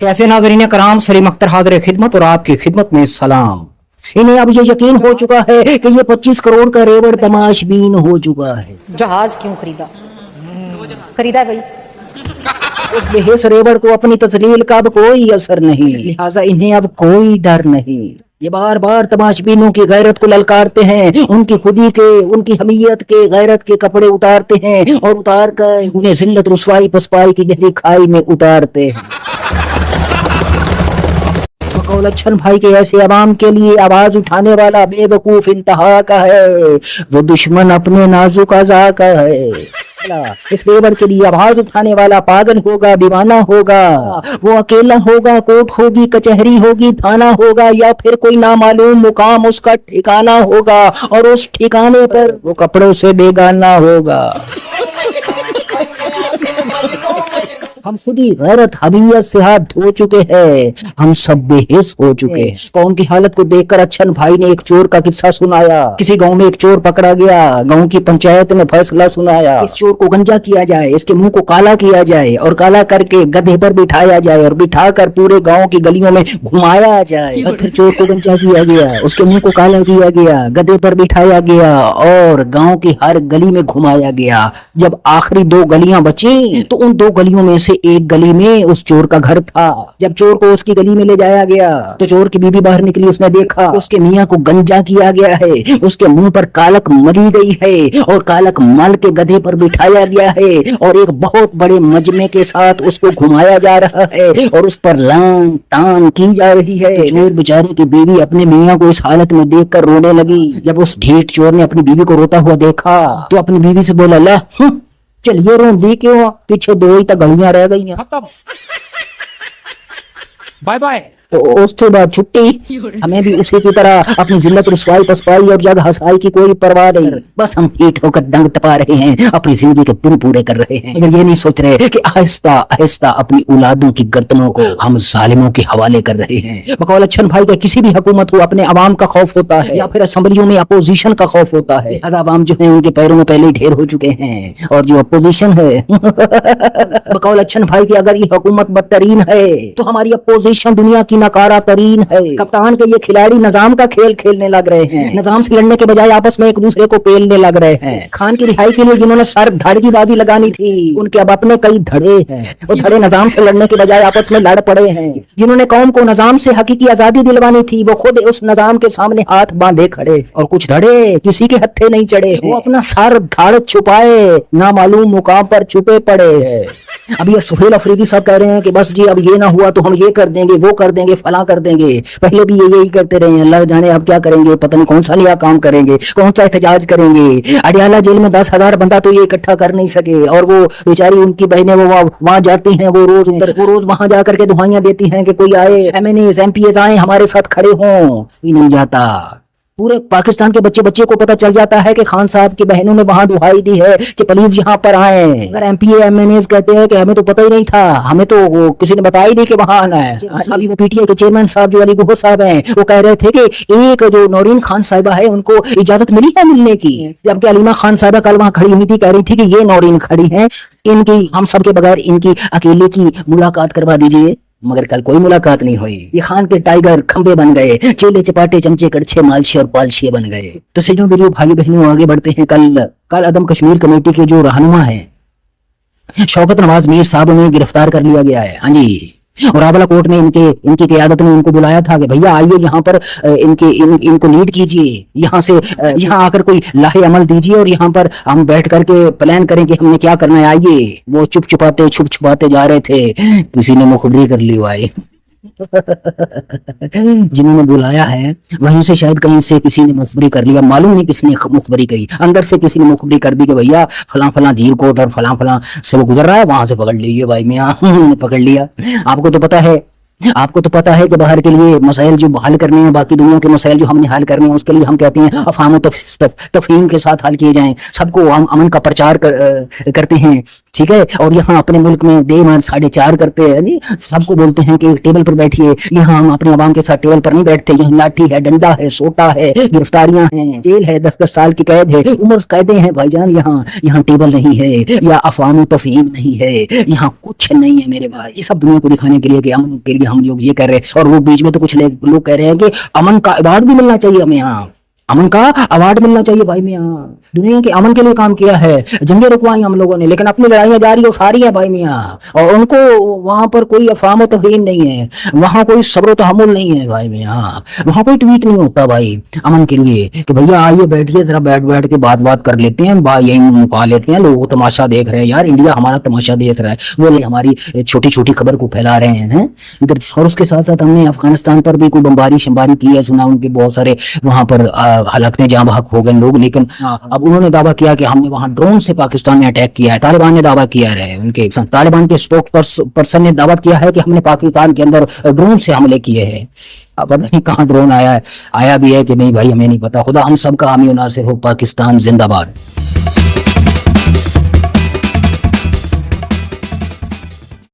कैसे नाज़रीन कराम, सलीम अख्तर हाज़िर खिदमत और आपकी खिदमत में सलाम। इन्हें अब ये यकीन हो चुका है कि ये 25 करोड़ का रेवड़ तमाशबीन हो चुका है। जहाज क्यों खरीदा? खरीदा भाई। उस बेहिस रेवड़ को अपनी तस्लील का अब कोई असर नहीं, लिहाजा इन्हें अब कोई डर नहीं। ये बार बार तमाशबीनों की गैरत को ललकारते हैं, उनकी खुदी के, उनकी हमीयत के, गैरत के कपड़े उतारते हैं और उतार कर उन्हें जिल्लत रुसवाई पसपाई की गहरी खाई में उतारते हैं। लच्छन भाई के ऐसे अवाम के लिए आवाज उठाने वाला बेवकूफ इंतहा का है, वो दुश्मन अपने नाजुक अज़ा का है। इस रेवड़ के लिए आवाज उठाने वाला पागल होगा, दीवाना होगा, वो अकेला होगा, कोर्ट होगी, कचहरी होगी, थाना होगा या फिर कोई नामालूम मुकाम उसका ठिकाना होगा और उस ठिकाने पर वो कपड़ों से बेगाना होगा। हम खुद ही गैरत हमीयत से हाथ धो चुके हैं, हम सब बेहिस हो चुके हैं। कौम की हालत को देखकर अच्छन भाई ने एक चोर का किस्सा सुनाया। किसी गांव में एक चोर पकड़ा गया, गांव की पंचायत ने फैसला सुनाया, इस चोर को गंजा किया जाए, इसके मुंह को काला किया जाए और काला करके गधे पर बिठाया जाए और बिठाकर पूरे गाँव की गलियों में घुमाया जाए। और फिर चोर को गंजा किया गया, उसके मुंह को काला किया गया, गधे पर बिठाया गया और गाँव की हर गली में घुमाया गया। जब आखिरी 2 गलियां बची तो उन 2 गलियों में से एक गली में उस चोर का घर था। जब चोर को उसकी गली में ले जाया गया तो चोर की बीवी बाहर निकली, उसने देखा उसके मियाँ को गंजा किया गया है, उसके मुंह पर कालक मली गई है और कालक मल के गधे पर बिठाया गया है और एक बहुत बड़े मजमे के साथ उसको घुमाया जा रहा है और उस पर लान तान की जा रही है। तो चोर बेचारे की बीवी अपने मियाँ को इस हालत में देखकर रोने लगी। जब उस ढीठ चोर ने अपनी बीवी को रोता हुआ देखा तो अपनी बीवी से बोला, ला चलिए रो दी क्यों, पीछे 2 ही तक गलियां रह गई हैं, खत्म, बाय बाय। तो उसके बाद छुट्टी। हमें भी उसी की तरह अपनी जिल्लत रुसवाई पसपाई और जग हंसाई की कोई परवाह नहीं, बस हम पीठ होकर डंग टपा रहे हैं, अपनी जिंदगी के दिन पूरे कर रहे हैं, मगर ये नहीं सोच रहे कि आहिस्ता आहिस्ता अपनी औलादों की गर्दनों को हम जालिमों के हवाले कर रहे हैं। बकौल अच्छन भाई के किसी भी हुकूमत को अपने अवाम का खौफ होता है या फिर असेंबलियों में अपोजिशन का खौफ होता है। अवाम जो है उनके पैरों में पहले ही ढेर हो चुके हैं और जो अपोजिशन है बकौल अच्छन भाई की अगर ये हुकूमत बदतरीन है तो हमारी अपोजिशन दुनिया की नकारा तरीन है। कप्तान के ये खिलाड़ी निजाम का खेल खेलने लग रहे हैं, निजाम से लड़ने के बजाय आपस में एक दूसरे को पेलने लग रहे हैं। खान की रिहाई के लिए जिन्होंने सर धड़ की बाजी लगानी थी उनके अब अपने कई धड़े हैं, वो धड़े निजाम से लड़ने के बजाय आपस में लड़ पड़े हैं। जिन्होंने कौम को निजाम से हकीकी आजादी दिलवानी थी वो खुद उस निजाम के सामने हाथ बांधे खड़े और कुछ धड़े किसी के हत्थे नहीं चढ़े, वो अपना सर धड़ छुपाए नामालूम मुकाम पर छुपे पड़े हैं। अब ये सुहेल अफरीदी साहब कह रहे हैं कि बस जी अब ये ना हुआ तो हम ये कर देंगे, वो कर देंगे, फला कर देंगे। पहले भी ये यही करते रहे हैं, अल्लाह जाने अब क्या करेंगे, पता नहीं कौन सा नया काम करेंगे, कौन सा एहतजाज करेंगे। अडियाला जेल में 10,000 बंदा तो ये इकट्ठा कर नहीं सके और वो बेचारी उनकी बहनें वो वहां जाती हैं, वो रोज वहां जाकर के दुआएं देती हैं कि कोई आए, MNAs MPs आए हमारे साथ खड़े हों, कोई नहीं जाता। पूरे पाकिस्तान के बच्चे को पता चल जाता है कि खान साहब की बहनों ने वहां दुहाई दी है कि प्लीज यहाँ पर आए। अगर MPA MNAs कहते हैं कि हमें तो पता ही नहीं था, हमें तो किसी ने बताया ही नहीं कि वहां आना है। अभी वो PTI के चेयरमैन साहब जो अली गौहर साहब हैं वो कह रहे थे कि एक जो नौरीन खान साहिबा है उनको इजाजत मिली है मिलने की, जबकि अलीमा खान साहिबा कल वहां खड़ी हुई थी, कह रही थी कि ये नौरीन खड़ी है, इनकी हम सब के बगैर इनकी अकेले की मुलाकात करवा दीजिए, मगर कल कोई मुलाकात नहीं हुई। ये खान के टाइगर खंबे बन गए, चेले चपाटे चमचे कड़छे मालशे और पालशिए बन गए। तो सजनों मेरे भाई बहनों आगे बढ़ते हैं। कल अदम कश्मीर कमेटी के जो रहनुमा है शौकत नवाज मीर साहब में गिरफ्तार कर लिया गया है। हाँ जी, और रावला कोर्ट में इनकी क़यादत ने उनको बुलाया था कि भैया आइए यहाँ पर इनको लीड कीजिए, यहाँ आकर कोई लाहे अमल दीजिए और यहाँ पर हम बैठ करके प्लान करें कि हमने क्या करना है, आइए। वो छुप छुपाते जा रहे थे, किसी ने मुखबरी कर ली भाई जिन्होंने बुलाया है वहीं से शायद कहीं से किसी ने मुखबरी कर लिया, मालूम नहीं किसने मुखबरी करी, अंदर से किसी ने मुखबरी कर दी कि भैया फलां धीर कोट और फलां सब गुजर रहा है, वहां से पकड़ लीजिए भाई मियाँ पकड़ लिया। आपको तो पता है कि बाहर के लिए मसाइल जो हल करने हैं, बाकी दुनिया के मसाइल जो हमने हल करने हैं उसके लिए हम कहते हैं अफहाम तफहीम के साथ हल किए जाएं, सबको हम अमन का प्रचार करते हैं, ठीक है। और यहाँ अपने मुल्क में बेईमान 4.5 करते हैं जी, सबको बोलते हैं कि टेबल पर बैठिए। यहाँ हम अपने आवाम के साथ टेबल पर नहीं बैठते, यहाँ लाठी है, डंडा है, सोटा है, गिरफ्तारियां हैं, जेल है, 10-10 साल की कैद है, उम्र कैदे हैं भाईजान। यहाँ टेबल नहीं है या अफवामी तफहीम नहीं है, यहाँ कुछ नहीं है मेरे भाई। ये सब दुनिया को दिखाने के लिए कि अमन के लिए हम लोग ये कर रहे हैं। और वो बीच में तो कुछ लोग कह रहे हैं कि अमन का अवार्ड भी मिलना चाहिए हमें, यहाँ अमन का अवार्ड मिलना चाहिए भाई। मियाँ दुनिया के अमन के लिए काम किया है, जंगें रुकवाई हम लोगों ने, लेकिन अपनी लड़ाइयाँ जारी और सारी है भाई मियाँ। और उनको वहां पर कोई अफवाह व तौहीन नहीं है, वहां कोई सब्र तहम्मुल नहीं है भाई मियाँ। वहां कोई ट्वीट नहीं होता भाई अमन के लिए कि भैया आइए बैठिए जरा, बैठ के बात कर लेते हैं, यही मुका लेते हैं, लोग तमाशा देख रहे हैं यार, इंडिया हमारा तमाशा देख रहा है, वो हमारी छोटी छोटी खबर को फैला रहे हैं इधर। और उसके साथ साथ हमने अफगानिस्तान पर भी कोई बमबारी शमबारी की है, सुना उनके बहुत सारे वहां पर हलाकतें जहाँ बहक हो गए लोग। लेकिन अब उन्होंने दावा किया कि हमने वहां ड्रोन से पाकिस्तान में अटैक किया है। तालिबान ने दावा किया है, उनके तालिबान के स्पोक्स पर्सन ने दावा किया है कि हमने पाकिस्तान के अंदर ड्रोन से हमले किए हैं। अब पता नहीं कहाँ ड्रोन आया भी है कि नहीं भाई, हमें नहीं पता। खुदा हम सब का हामी नासिर हो। पाकिस्तान जिंदाबाद।